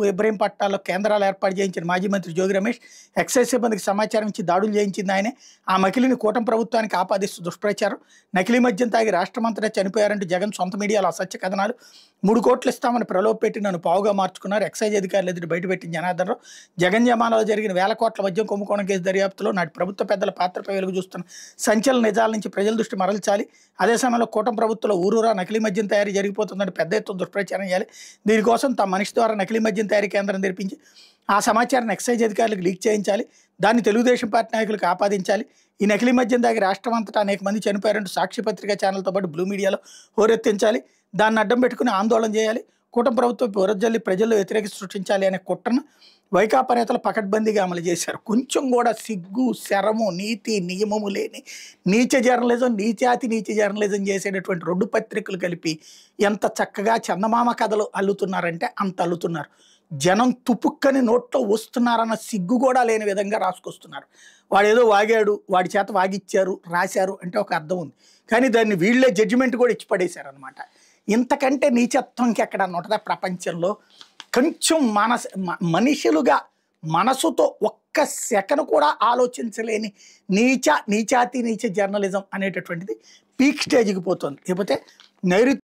ఇబ్రహీంపట్నంలో కేంద్రాలు ఏర్పాటు చేయించిన మాజీ మంత్రి జోగి రమేష్ ఎక్సైజ్ సిబ్బందికి సమాచారం ఇచ్చి దాడులు చేయించింది ఆయనే. ఆ నకిలీని కూటమి ప్రభుత్వానికి ఆపాదిస్తూ దుష్ప్రచారం. నకిలీ మద్యం తాగి రాష్ట్రమంతటా చనిపోయారంటూ జగన్ సొంత మీడియాలో అసత్య కథనాలు. 3 కోట్లు ఇస్తామని ప్రలోభపెట్టి నన్ను పావుగా మార్చుకున్నారు. ఎక్సైజ్ అధికారులు ఎదుటి బయటపెట్టిన జనార్దన్ రావు. జగన్ జమానాలో జరిగిన వేల కోట్ల మద్యం కుంభకోణం కేసు దర్యాప్తులో నాటి ప్రభుత్వ పెద్దల పాత్రపై వెలుగు చూస్తున్న సంచలన నిజాల నుంచి ప్రజల దృష్టి మరల్చాలి. అదే సమయంలో కూటమి ప్రభుత్వంలో ఊరూరా నకిలీ మద్యం తయారీ జరిగిపోతుందని పెద్ద ఎత్తున దుష్ప్రచారం చేయాలి. దీనికోసం తమ మనిషి ద్వారా నకిలీ మద్యం తయారీ కేంద్రం తెరిపించి ఆ సమాచారాన్ని ఎక్సైజ్ అధికారులకు లీక్ చేయించాలి. దాన్ని తెలుగుదేశం పార్టీ నాయకులకు ఆపాదించాలి. ఈ నకిలీ మద్యం తాగి రాష్ట్రం అంతటా అనేక మంది చనిపోయారంటూ సాక్షి పత్రికా ఛానల్తో పాటు బ్లూ మీడియాలో హోరెత్తించాలి. దాన్ని అడ్డం పెట్టుకుని ఆందోళన చేయాలి. కూటమి ప్రభుత్వం బురజల్లి ప్రజల్లో వ్యతిరేక సృష్టించాలి అనే కుట్రను వైకాపా నేతలు పకడ్బందీగా అమలు చేశారు. కొంచెం కూడా సిగ్గు, శరము, నీతి నియమము లేని నీచ జర్నలిజం, నీచాతి నీచ జర్నలిజం చేసేటటువంటి 2 పత్రికలు కలిపి ఎంత చక్కగా చందమామ కథలు అల్లుతున్నారంటే అంత అల్లుతున్నారు. జనం తుపుక్కని నోట్లో వస్తున్నారన్న సిగ్గు కూడా లేని విధంగా రాసుకొస్తున్నారు. వాడు ఏదో వాగాడు, వాడి చేత వాగిచ్చారు, రాశారు అంటే ఒక అర్థం ఉంది. కానీ దాన్ని వీళ్ళే జడ్జిమెంట్ కూడా ఇచ్చి పడేశారు అనమాట. ఇంతకంటే నీచత్వంకి ఎక్కడన్నా ఉంటుందా ప్రపంచంలో? కొంచెం మనుషులుగా మనసుతో ఒక్క సెకను కూడా ఆలోచించలేని నీచాతి నీచ జర్నలిజం అనేటటువంటిది పీక్ స్టేజ్కి పోతుంది. లేకపోతే నైరుతి